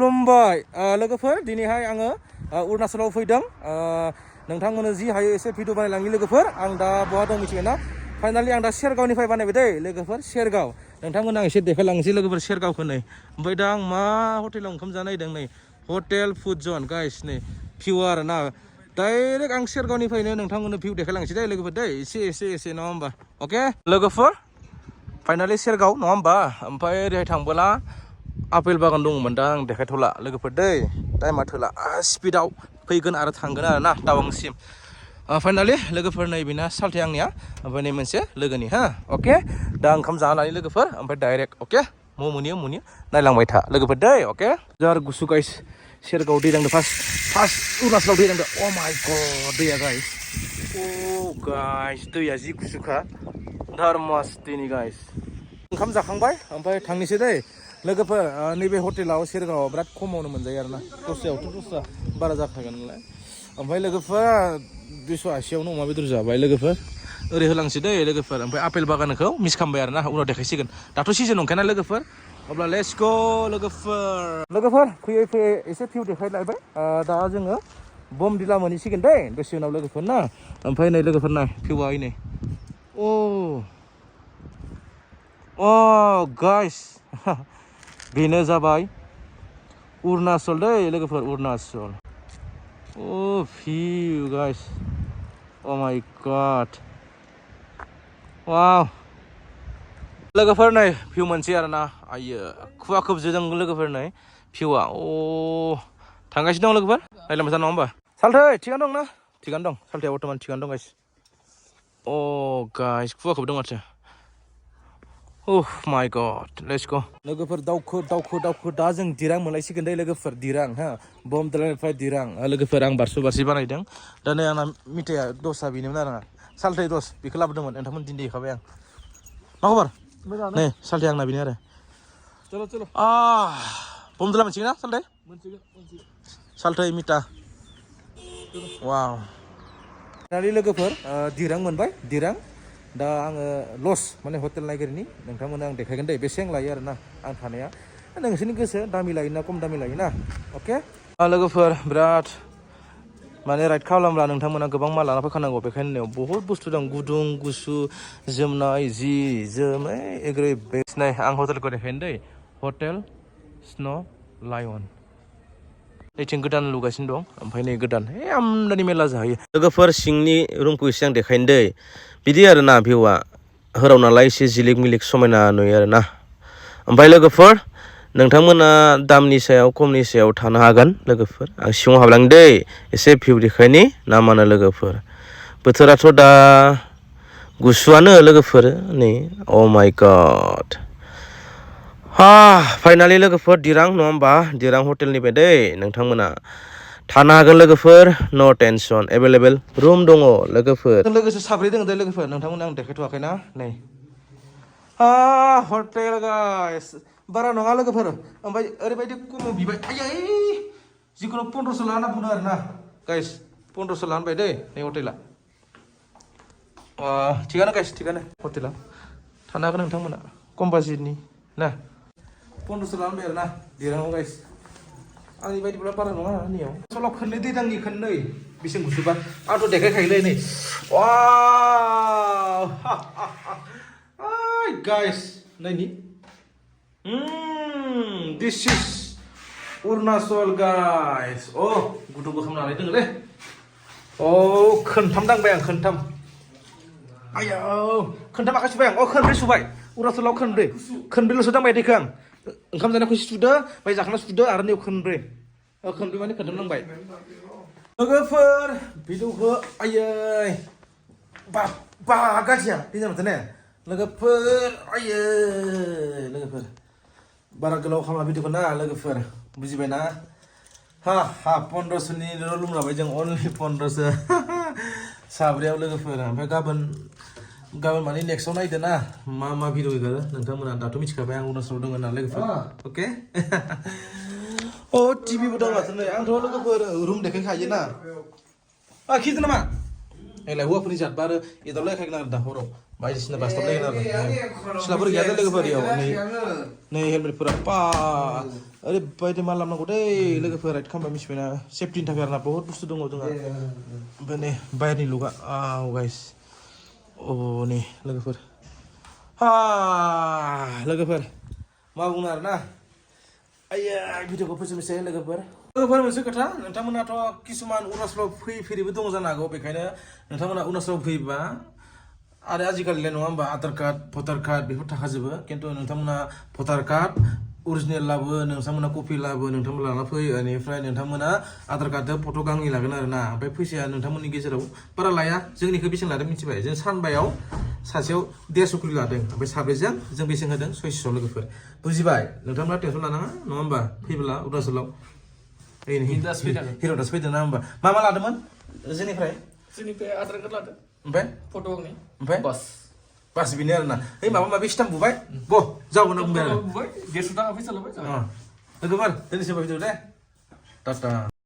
खुलुमबाय लोगोफोर दिनैहाय आङो अरुणाचलाव फैदों नोंथांमोननो जि हायो एसे भिडिअ बानायलांनि लोगोफोर आं दा बहा दं मिथिबाय ना फाइनालि आं दा सेरगावनिफ्राय बानायबाय दै लोगोफोर सेरगाव नोंथांमोननो आं एसे देखायलांनोसै लोगोफोर सेरगावखौ नै ओमफ्राय दा आं मा हटेलाव ओंखाम जानो नागिरदों नै हटेल फुड जन गाइस नै भिउ आरो ना डाइरेक्ट आं सेरगावनिफ्रायनो नोंथांमोननो भिउ देखायलांसै दै लोगोफोर दै एसे नङा होमबा अके लोगोफोर फाइनालि सेरगाव नङा होमबा ओमफ्राय ओरैहाय थांबोला आपेल बागान दङमोन दा आं देखायथ'ला लोगोफोर दै टाइमा थोला स्पिडाव फैगोन आरो थांगोन आरो ना टावांसिम फाइनालि लोगोफोर नै बेना साल्थि आंनिया ओमफ्राय नै मोनसे लोगोनि हा अके दा ओंखाम जानानै लोगोफोर ओमफ्राय डाइरेक्ट अके मुनियो नायलांबाय था लोगोफोर दै अके जार गुसु गाइस सेरगाव दै नांदो फार्स्ट अरुणाचलाव दै नांदो अ माय गड दैया गाइस अ गाइस दैया जि गुसुखा धर्मस्थिनि गाइस ओंखाम जाखांबाय ओमफ्राय थांनोसै दै लोगोफोर नैबे हटेलाव सेरगावआव बिराद खमावनो मोनजायो आरो ना दस्रायावथ' दस्रा बारा जाखागोन नालाय ओमफ्राय लोगोफोर 280आवनो अमा बेदर जाबाय लोगोफोर ओरै होलांसै दै लोगोफोर ओमफ्राय आपेल बागानखौ मिस खालामबाय आरो ना उनाव देखायसिगोन दाथ' सिजन नंखायाना लोगोफोर अब्ला लेट्स ग लोगोफोर फैयै एसे भिउ देखायलायबाय दा जोङो बमदिला मोनहैसिगोन दै दसे उनाव लोगोफोर ना ओमफ्राय नै लोगोफोर नाय भिउआ नै अ गाइस बेनो जाबाय अरुणाचल दै लोगोफोर अरुणाचल भिउ गाइस अ माय गड वाव लोगोफोर नै भिउ मोनसै आरो ना आयो खुवा खोबजोदों लोगोफोर नै भिउआ थांगासिनो दं लोगोफोर रायलायबाय था नङा होमबा साल्थै थिगानो दं ना थिगानो दं साल्थैया बर्थमान थिगानो दं गाइस गाइस खुवा खोबदों माथो माय गड लेट्स गो लोगोफोर दावखो दा जों दिरां मोनलायसिगोन दै लोगोफोर दिरां हा बमदिलानिफ्राय दिरां लोगोफोर आं बारसि बानायदों दा नै आंना मिथाइया दसआ बेनोमोन आरो ना साल्थै दस बेखौ लाबोदोंमोन नोंथांमोन दिनै देखाबाय आं मा खबर नै साल्थै आंना बेनो आरो चलो बमदिला मोनसिगोन ना साल्थै साल्थै मिथा वाव दानि लोगोफोर दिरां मोनबाय दिरां दा आङो लस माने हटेल नायगिरनि नोंथांमोननो आं देखायगोन दे बेसेबां लायो आरो ना आं थानाया नोंसोरनि गोसो दामि लायोना खम दामि लायोना अके लोगोफोर बिराद माने राइड खालामब्ला नोंथांमोना गोबां माल लाना फैखानांगौ बेखायनो बहुद बुस्थु दं गुदुं गुसु जोमनाय जि जोम एग्रे बेस्ट नाय आं हटेलखौ देखायनो दै हटेल स्न' लायन नैथिं गोदान लुगासिनो दं ओमफ्राय नै गोदान आमदानि मेरला जाहैयो लोगोफोर सिंनि रुमखौ एसे आं देखायनो दै बिदि आरो ना भिउआ हराव नालाय एसे जिलिक मिलिक समायना नुयो आरो ना ओमफ्राय लोगोफोर नोंथांमोना दामनि सायाव खमनि सायाव थानो हागोन लोगोफोर आं सिङाव हाबलांनि दै एसे भिउ देखायनि ना मानो लोगोफोर बोथोराथ' दा गुसुआनो लोगोफोर नै अ माय गड फाइनालि लोगोफोर दिरां नङा होमबा दिरां हटेलनिफ्राय दै नोंथांमोना थानो हागोन लोगोफोर नो टेनसन एभेलेबेल रुम दङ लोगोफोर लोगोसे साब्रै दङ दे लोगोफोर नोंथांमोना आं देखायथ'वाखैना नै हटेल गाइस बारा नङा लोगोफोर ओमफ्राय ओरैबायदि खमाव बिबाय आयै जिखुनु 1500 लाना बुंदों आरो ना गाइस 1500 लाना होनबाय दै नै हटेला थिगानो गाइस थिगानो हटेला थानो हागोन नोंथांमोना खम बाजेटनि ना 1500 लाना होनबाय आरो ना दिराङाव गाइस आंनि बायदिब्ला बारा नङा नैयाव सलाव खननै दै दांनि खननै बेसेन गुसुबा आंथ' देखायखायोलै नै गाइस नायनि दिस इज अरुणाचल गाइस गुदुंबो खालामनानै दोङोलै खोनथाम दांबाय आं खोनथाम आयौ खोनथाम आखाइ सुबाय आं खोनब्रै सुबाय अरुणाचलाव खोनब्रैल'सो दांबाय दैखो आं ओंखाम जानायखौ सुदो ओमफ्राय जाखांना सुदो आरो नैयाव खोनब्रै माने खोनथाम नांबाय लोगोफोर भिडिअखौ आयै गाज्रिया दिनै माथो ने लोगोफोर आयै लोगोफोर बारा गोलाव खालामा भिडिअखौ ना लोगोफोर बुजिबायना 1500नि रुम लाबाय जों अनलि 1500 साब्रैयाव लोगोफोर ओमफ्राय गाबोन माने नेक्स्टआव नायदो ना मा भिडिअ होगोन नोंथांमोना दाथ' मिथिखाबाय आं अरुणाचलाव दङ ना लोगोफोर अके टिभिबो दं माथो नै आंथ' लोगोफोर रुम देखायखायो ना खिथो नामा Elah hauwaफोरनि जादबा आरो एदाव लायखागोन आरो दा हराव बायदिसिना बास्थाब लायगोन आरो सिख्लाफोर गैया दे लोगोफोर इयाव नै हेलमेटफोरा पा ओरैबायदि माल लाबोनांगौ दै लोगोफोर राइड खालामबा मिथिबायना सेफटिनि थाखाय आरोना बहुत बुस्थु दङ जोंहा ओमफ्राय नै बाहेरनि लुकआ गाइस नै लोगोफोर लोगोफोर मा बुंनो आरोना आइया भिडिअखौ फोजोबनोसै लोगोफोर मोनसे खोथा नोंथांमोनाथ' किसुमान अरुणाचलाव फैफेरिबो दङ जानो हागौ बेखायनो नोंथांमोना अरुणाचलाव फैयोबा आरो आजिखालिलाय नङा होमबा आधार कार्ड भटार कार्ड बेफोर थाखाजोबो खिन्थु नोंथांमोना भटार कार्ड अरिजिनेल लाबो नोंथांमोना कपि लाबो नोंथांमोना लाना फै बेनिफ्राय नोंथांमोना आधार कार्डजों फट' गांनै लागोन आरो ना ओमफ्राय फैसाया नोंथांमोननि गेजेराव बारा लाया जोंनिखौ बेसेन लादों मिथिबाय जों सानबायाव सासेयाव 150 करि लादों ओमफ्राय साब्रैजों जों बेसेन होदों 600 लोगोफोर बुजिबाय नोंथांमोना टेनसन लानाङा नङा होमबा फैब्ला अरुणाचलाव हिर'दास फैदों ना होमबा मा लादोंमोन जोंनिफ्राय आधार कार्ड लादों ओमफ्राय फट' गांनै ओमफ्राय बास बेनो आरोना माबा माबि स्टाम्प बुबाय जागोन होनना बुंबाय आरो 150 थाखा फैसा लाबाय लोगोफोर दोननोसै भिडिअ दे टाटा